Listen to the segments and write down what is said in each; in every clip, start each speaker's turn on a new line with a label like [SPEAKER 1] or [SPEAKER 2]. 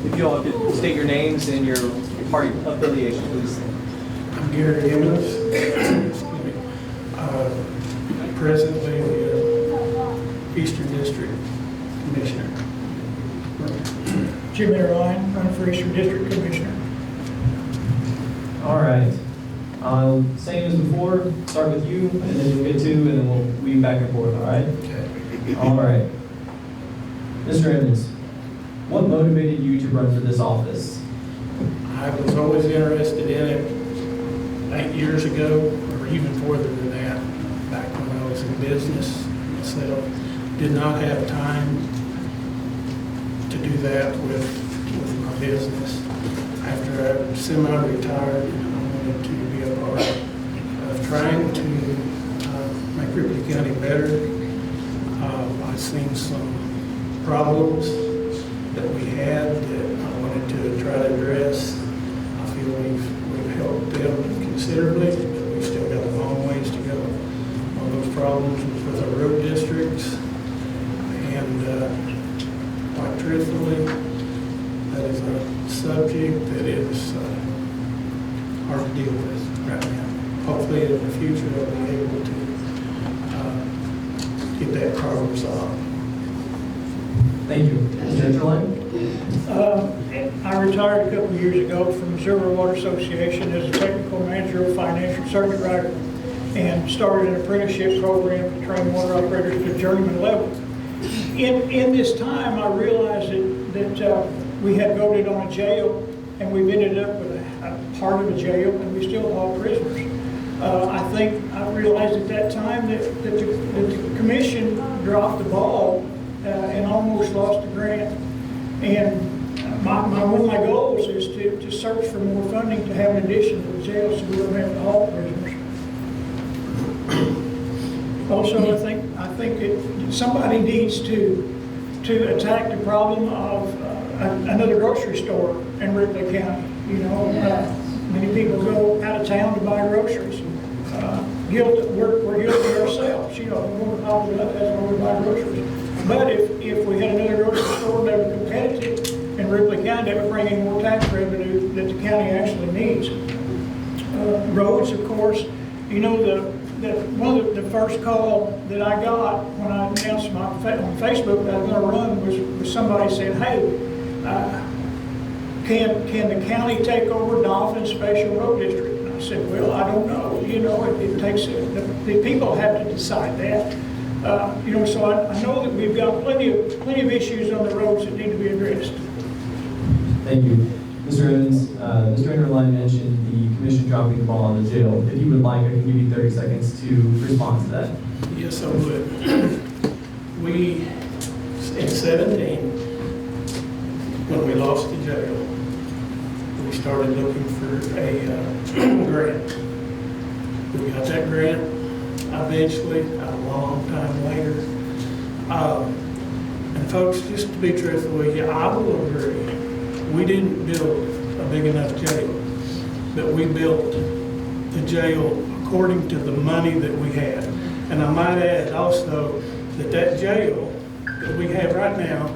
[SPEAKER 1] If you all could state your names and your party affiliation, please.
[SPEAKER 2] I'm Gary Emmons, excuse me, presently the Eastern District Commissioner.
[SPEAKER 3] Jim Enterline, run for Eastern District Commissioner.
[SPEAKER 1] All right. Same as before, start with you, and then you'll get two, and then we'll weave back and forth, all right?
[SPEAKER 2] Okay.
[SPEAKER 1] All right. Mr. Emmons, what motivated you to run for this office?
[SPEAKER 2] I was always interested in it 8 years ago, or even further than that, back when I was in business myself. Did not have time to do that with my business. After I semi-retired, I wanted to be a part of trying to make Ripley County better. I've seen some problems that we had that I wanted to try to address. I feel we've helped them considerably, but we've still got a long ways to go on those problems with our road districts. And quite truthfully, that is a subject that is hard to deal with right now. Hopefully in the future I'll be able to get that problem solved.
[SPEAKER 1] Thank you. Mr. Enterline?
[SPEAKER 3] I retired a couple of years ago from Missouri Water Association as a technical manager of financial circuit rider and started an apprenticeship program to train water operators to journeyman level. In this time, I realized that we had voted on a jail, and we've ended up with a part of a jail, and we still hold prisoners. I realized at that time that the commission dropped the ball and almost lost the grant. And one of my goals is to search for more funding to have an addition to the jail so we don't have to haul prisoners. Also, I think that somebody needs to attack the problem of another grocery store in Ripley County. You know, many people go out of town to buy groceries. We're guilty ourselves. You know, we're not popular enough, that's where we buy groceries. But if we had another grocery store that was competitive in Ripley County, that would bring in more tax revenue that the county actually needs. Roads, of course, you know, one of the first call that I got when I announced on Facebook that I was going to run was somebody said, hey, can the county take over Dolphin Special Road District? And I said, well, I don't know. You know, it takes, the people have to decide that. You know, so I know that we've got plenty of issues on the roads that need to be addressed.
[SPEAKER 1] Thank you. Mr. Emmons, Mr. Enterline mentioned the commission dropping the ball on the jail. If you would like, I can give you 30 seconds to respond to that.
[SPEAKER 2] Yes, I would. We, in 17, when we lost the jail, we started looking for a grant. We got that grant eventually, a long time later. And folks, just to be truthful with you, I will agree, we didn't build a big enough jail, but we built the jail according to the money that we had. And I might add also that jail that we have right now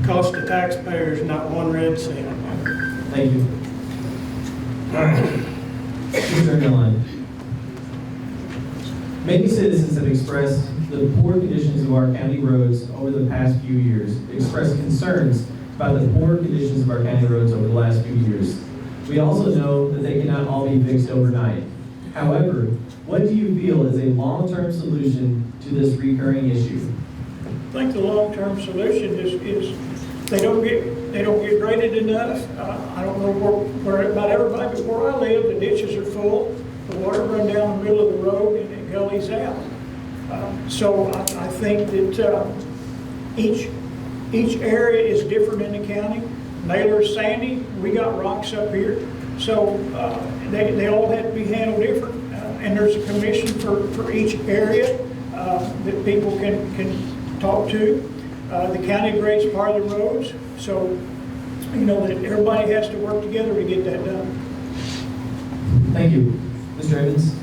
[SPEAKER 2] costs the taxpayers not 1 red cent.
[SPEAKER 1] Thank you. Mr. Enterline. Many citizens have expressed the poor conditions of our county roads over the past few years, expressed concerns about the poor conditions of our county roads over the last few years. We also know that they cannot all be fixed overnight. However, what do you feel is a long-term solution to this recurring issue?
[SPEAKER 3] I think the long-term solution is they don't get graded enough. I don't know where about everybody, but where I live, the ditches are full. The water run down the middle of the road and it gullies out. So I think that each area is different in the county. Naylor's sandy, we got rocks up here. So they all have to be handled different. And there's a commission for each area that people can talk to. The county grades part of the roads. So, you know, that everybody has to work together to get that done.
[SPEAKER 1] Thank you. Mr. Emmons?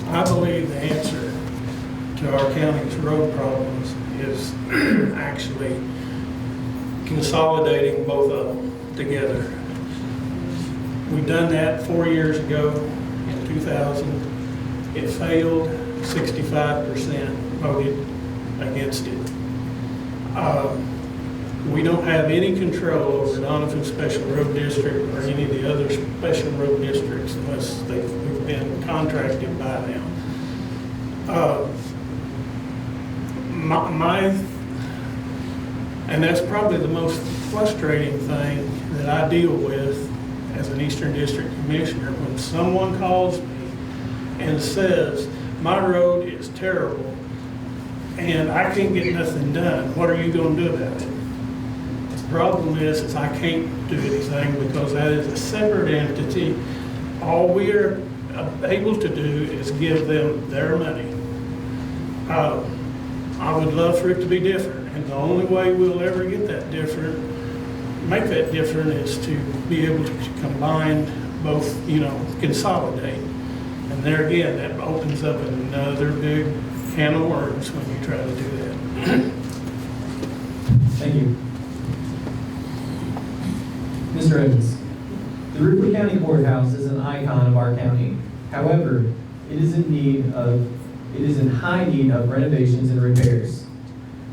[SPEAKER 2] I believe the answer to our county's road problems is actually consolidating both of them together. We've done that 4 years ago in 2000. It failed, 65% voted against it. We don't have any control over Donovan Special Road District or any of the other special road districts unless we've been contracted by them. And that's probably the most frustrating thing that I deal with as an Eastern District Commissioner, when someone calls me and says, my road is terrible and I can't get nothing done. What are you going to do about it? The problem is I can't do anything because that is a separate entity. All we are able to do is give them their money. I would love for it to be different, and the only way we'll ever get that different, make that different, is to be able to combine both, consolidate. And there again, that opens up another big can of worms when you try to do that.
[SPEAKER 1] Thank you. Mr. Emmons, the Ripley County Courthouse is an icon of our county. However, it is in high need of renovations and repairs.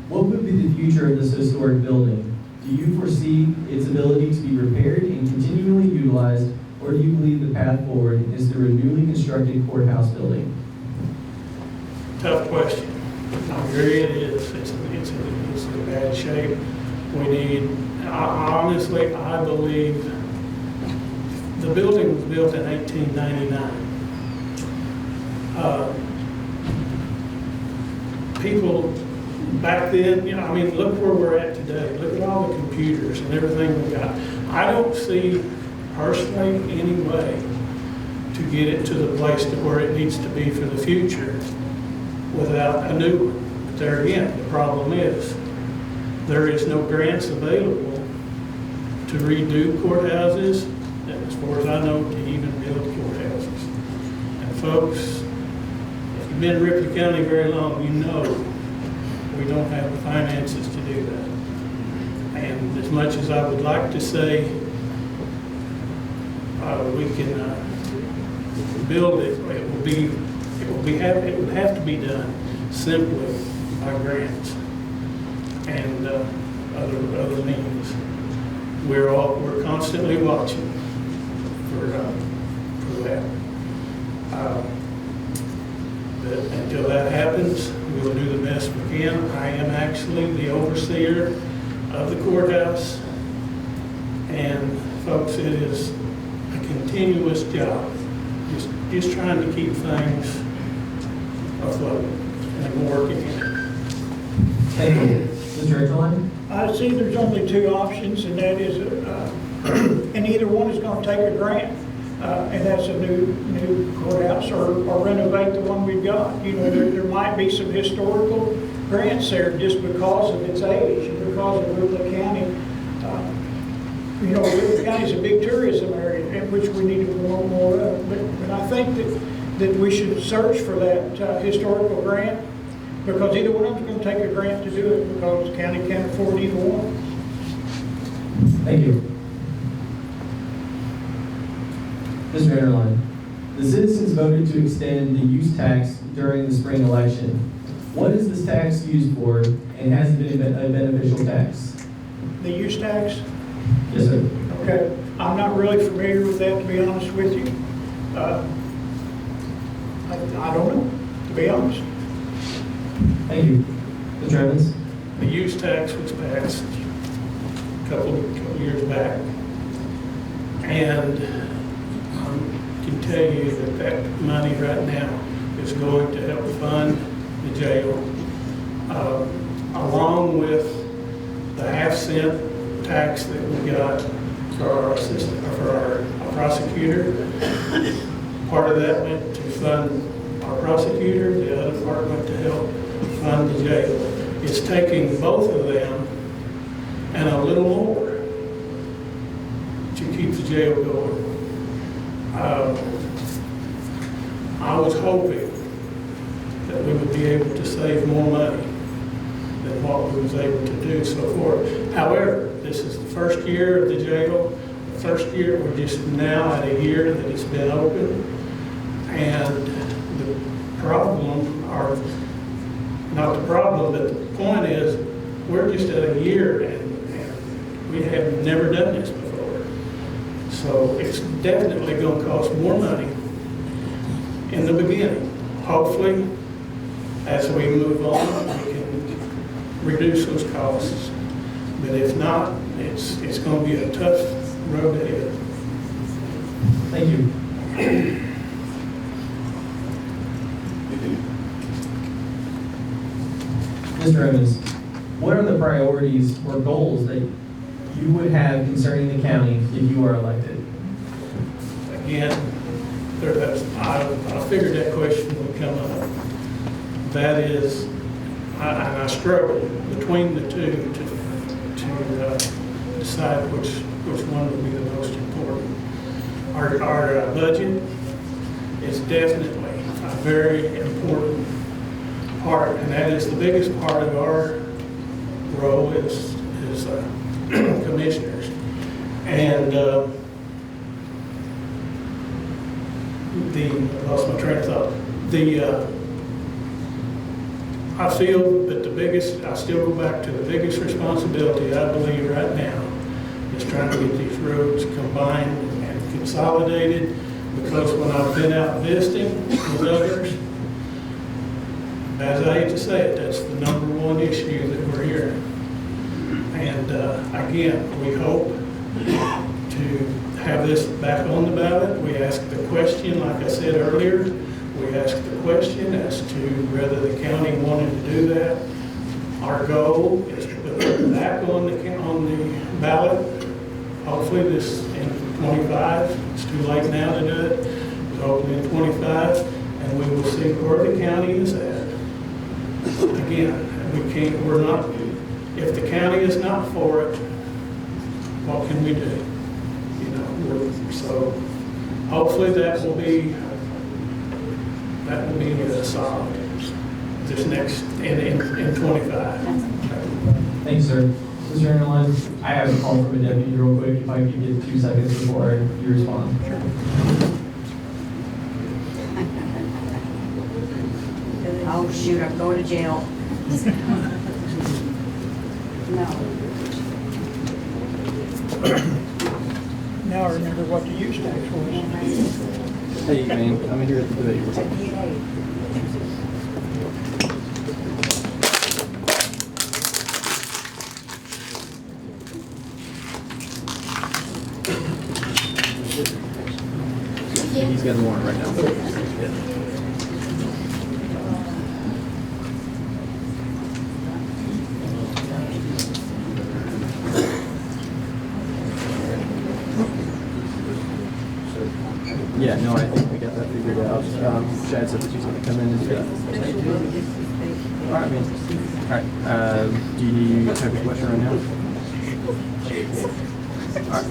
[SPEAKER 1] What would be the future of this historic building? Do you foresee its ability to be repaired and continually utilized, or do you believe the path forward is through a newly constructed courthouse building?
[SPEAKER 2] Tough question. I agree it is. It's in bad shape. We need, honestly, I believe the building was built in 1899. People back then, look where we're at today. Look at all the computers and everything we got. I don't see personally any way to get it to the place to where it needs to be for the future without a new one. But there again, the problem is there is no grants available to redo courthouses, and as far as I know, to even build courthouses. And folks, if you've been in Ripley County very long, you know we don't have the finances to do that. And as much as I would like to say we can build it, it would have to be done simply by grants and other means. We're constantly watching for that. But until that happens, we'll do the best we can. I am actually the overseer of the courthouse, and folks, it is a continuous job, just trying to keep things afloat and working in it.
[SPEAKER 1] Thank you. Mr. Enterline?
[SPEAKER 3] I see there's only two options, and that is, and either one is going to take a grant, and that's a new courthouse, or renovate the one we've got. There might be some historical grants there just because of its age and because of Ripley County. Ripley County is a big tourism area, in which we need to promote more of. But I think that we should search for that historical grant, because either one of them is going to take a grant to do it, because the county can't afford either one.
[SPEAKER 1] Thank you. Mr. Enterline, the citizens voted to extend the use tax during the spring election. What is this tax used for, and has it been a beneficial tax?
[SPEAKER 3] The use tax?
[SPEAKER 1] Yes, sir.
[SPEAKER 3] Okay. I'm not really familiar with that, to be honest with you. I don't know, to be honest.
[SPEAKER 1] Thank you. Mr. Emmons?
[SPEAKER 2] The use tax was passed a couple years back, and I can tell you that money right now is going to help fund the jail, along with the half-cent tax that we got for our assistant, for our prosecutor. Part of that went to fund our prosecutor, the other part went to help fund the jail. It's taking both of them and a little more to keep the jail going. I was hoping that we would be able to save more money than what we was able to do so far. However, this first year of the jail, the first year, we're just now at a year that it's been open. And the problem, or not the problem, but the point is, we're just at a year and we have never done this before. So it's definitely going to cost more money in the beginning. Hopefully, as we move on, we can reduce those costs. But if not, it's going to be a tough road ahead.
[SPEAKER 1] Thank you. Mr. Emmons, what are the priorities or goals that you would have concerning the county if you are elected?
[SPEAKER 2] Again, I figured that question would come up. That is, I struggle between the two to decide which one would be the most important. Our budget is definitely a very important part, and that is the biggest part of our role is commissioners. And lost my train of thought. I feel that I still go back to the biggest responsibility I believe right now is trying to get these roads combined and consolidated, because when I've been out visiting with others, as I hate to say it, that's the number one issue that we're hearing. And again, we hope to have this back on the ballot. We asked the question, like I said earlier, we asked the question as to whether the county wanted to do that. Our goal is to put it back on the ballot, hopefully this in 25. It's too late now to do it. It's hopefully in 25, and we will see where the county is at. Again, if the county is not for it, what can we do? So hopefully that will be solved this next, in 25.
[SPEAKER 1] Thanks, sir. Mr. Enterline, I have a call from a deputy real quick, if I could get 2 seconds before you respond. Sure.
[SPEAKER 4] Oh, shoot, I'm going to jail. No.
[SPEAKER 3] Now I remember what the use tax was.
[SPEAKER 5] Hey, man, I'm here at the debate. He's got the warrant right now. Yeah, no, I think we got that figured out. Chad said that she's going to come in and do that. All right, man. All right. Do you have a question right now? All right.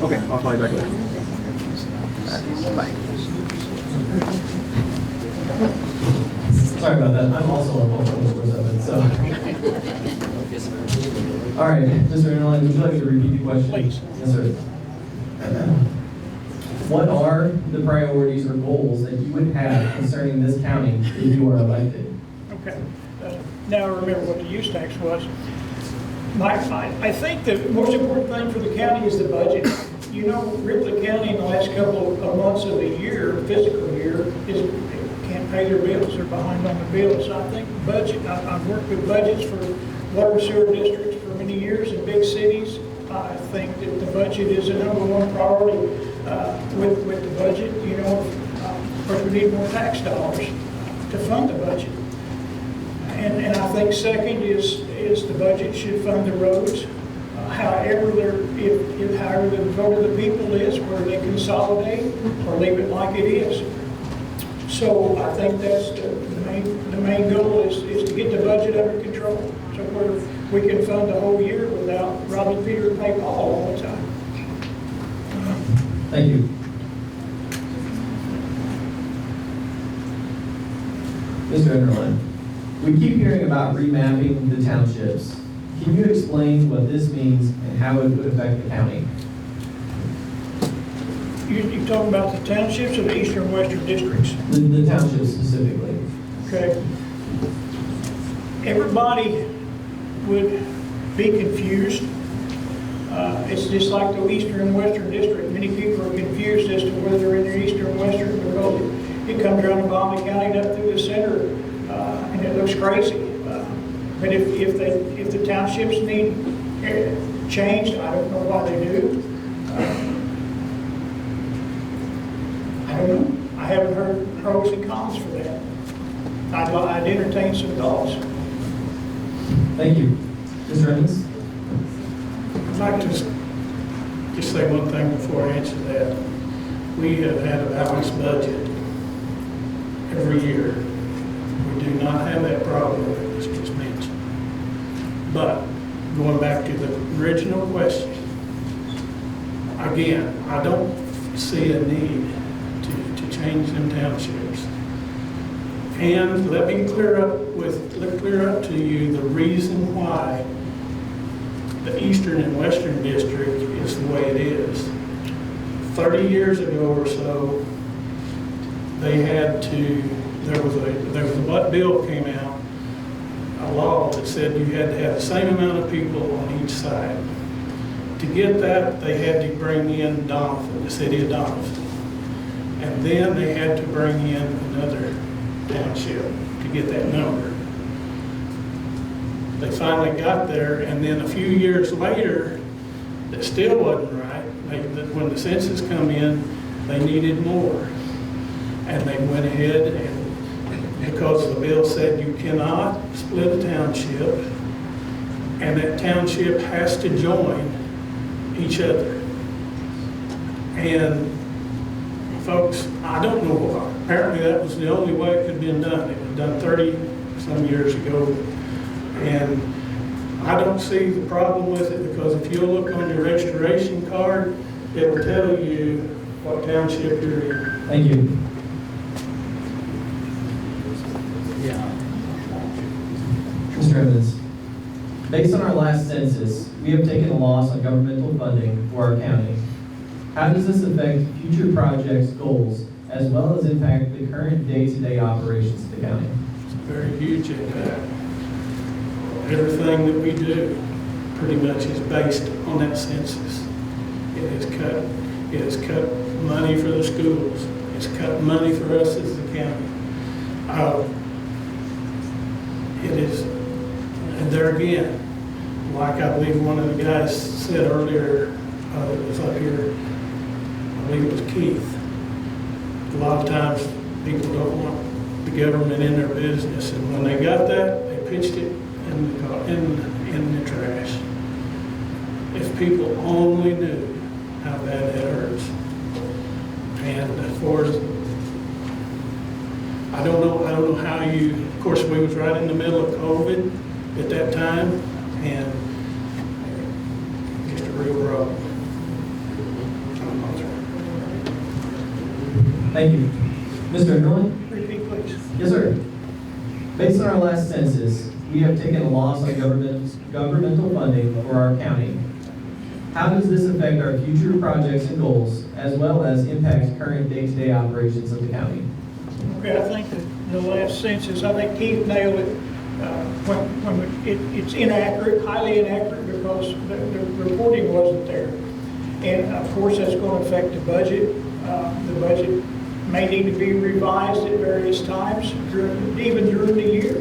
[SPEAKER 5] Okay, I'll call you back later. All right, bye.
[SPEAKER 1] Sorry about that. I'm also on phone 24/7, so. All right, Mr. Enterline, would you like me to repeat the question?
[SPEAKER 3] Please.
[SPEAKER 1] Yes, sir. What are the priorities or goals that you would have concerning this county if you are elected?
[SPEAKER 3] Okay. Now I remember what the use tax was. I think the most important thing for the county is the budget. You know, Ripley County in the last couple of months of the year, fiscal year, can't pay their bills. They're behind on the bills. So I think budget, I've worked with budgets for water and sewer districts for many years in big cities. I think that the budget is the number one priority with the budget. You know, of course, we need more tax dollars to fund the budget. And I think second is the budget should fund the roads. However the vote of the people is, whether they consolidate or leave it like it is. So I think that's the main goal is to get the budget under control, so where we can fund the whole year without robbing Peter to pay Paul all the time.
[SPEAKER 1] Thank you. Mr. Enterline, we keep hearing about remapping the townships. Can Can you explain what this means and how it would affect the county?
[SPEAKER 3] You're talking about the townships or the eastern and western districts?
[SPEAKER 1] The township specifically.
[SPEAKER 3] Okay. Everybody would be confused. It's just like the eastern and western district. Many people are confused as to whether they're in the eastern and western because it comes around the Bonneville County and up through the center, and it looks crazy. But if the townships need changed, I don't know why they do. I don't know. I haven't heard pros and cons for that. I'd entertain some thoughts.
[SPEAKER 1] Thank you. Mr. Emmons?
[SPEAKER 2] I'd like to just say one thing before I answer that. We have had a balanced budget every year. We do not have that problem that was just mentioned. But going back to the original question, again, I don't see a need to change them townships. And let me clear up to you the reason why the eastern and western district is the way it is. 30 years ago or so, there was a bill came out, a law that said you had to have the same amount of people on each side. To get that, they had to bring in Donovan, the city of Donovan. And then they had to bring in another township to get that number. They finally got there, and then a few years later, it still wasn't right. When the census come in, they needed more. And they went ahead and, because the bill said you cannot split a township, and that township has to join each other. And folks, I don't know why. Apparently that was the only way it could have been done. It was done 30 some years ago. And I don't see the problem with it, because if you look on your registration card, it will tell you what township you're in.
[SPEAKER 1] Thank you. Mr. Emmons, based on our last census, we have taken a loss on governmental funding for our county. How does this affect future projects' goals, as well as impact the current day-to-day operations of the county?
[SPEAKER 2] It's a very huge impact. Everything that we do pretty much is based on that census. It has cut money for the schools. It's cut money for us as the county. It is, and there again, like I believe one of the guys said earlier, that was up here, I believe it was Keith. A lot of times people don't want the government in their business, and when they got that, they pitched it in the trash. If people only knew how bad that hurts. And as far as, I don't know how you, of course, we was right in the middle of COVID at that time, and just a real problem.
[SPEAKER 1] Thank you. Mr. Enterline?
[SPEAKER 3] Repeat, please.
[SPEAKER 1] Yes, sir. Based on our last census, we have taken a loss on governmental funding for our county. How does this affect our future projects and goals, as well as impact current day-to-day operations of the county?
[SPEAKER 3] Okay, I think that the last census, I think Keith nailed it. It's inaccurate, highly inaccurate, because the reporting wasn't there. And of course, that's going to affect the budget. The budget may need to be revised at various times, even during the year.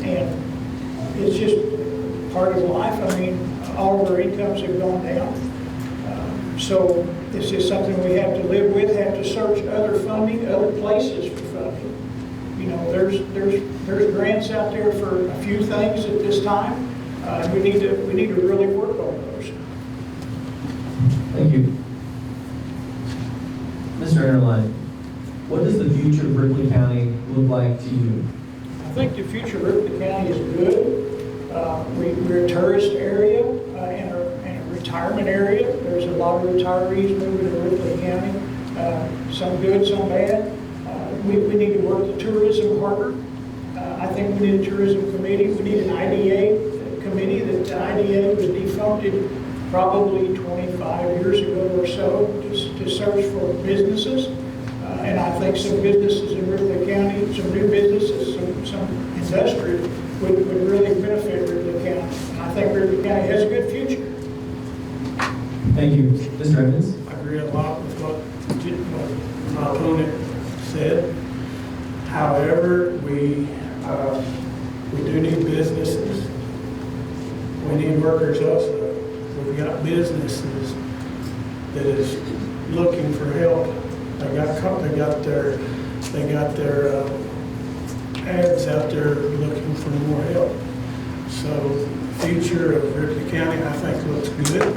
[SPEAKER 3] And it's just part of life. I mean, all of our incomes have gone down. So it's just something we have to live with, have to search other funding, other places for funding. You know, there's grants out there for a few things at this time. We need to really work on those.
[SPEAKER 1] Thank you. Mr. Enterline, what does the future of Ripley County look like to you?
[SPEAKER 3] I think the future of Ripley County is good. We're a tourist area and a retirement area. There's a lot of retirees moving to Ripley County, some good, some bad. We need to work the tourism harder. I think we need a tourism committee. We need an IDA committee that the IDA was defuncted probably 25 years ago or so to search for businesses. And I think some businesses in Ripley County, some new businesses, some industrial would really benefit Ripley County. And I think Ripley County has a good future.
[SPEAKER 1] Thank you. Mr. Emmons?
[SPEAKER 2] I agree a lot with what my opponent said. However, we do need businesses. We need workers also. We've got businesses that is looking for help. They got their ads out there looking for more help. So the future of Ripley County, I think, looks good.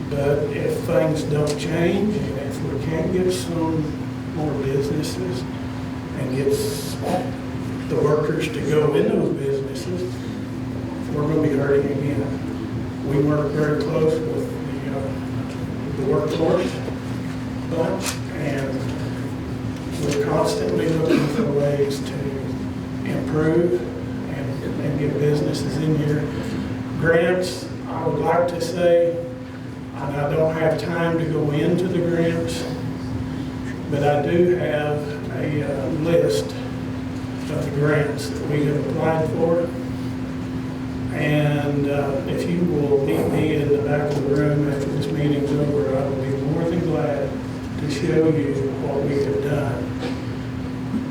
[SPEAKER 2] But if things don't change, and if we can't get some more businesses and get the workers to go in those businesses, we're going to be hurting again. We work very close with the workforce bunch, and we're constantly looking for ways to improve and get businesses in here. Grants, I would like to say, and I don't have time to go into the grants, but I do have a list of the grants that we have applied for. And if you will meet me in the back of the room after this meeting's over, I will be more than glad to show you what we have done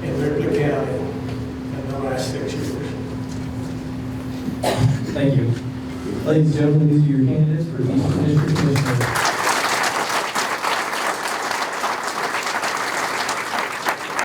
[SPEAKER 2] in Ripley County in the last 6 years.
[SPEAKER 1] Thank you. Ladies and gentlemen, these are your candidates for Eastern District Commissioner.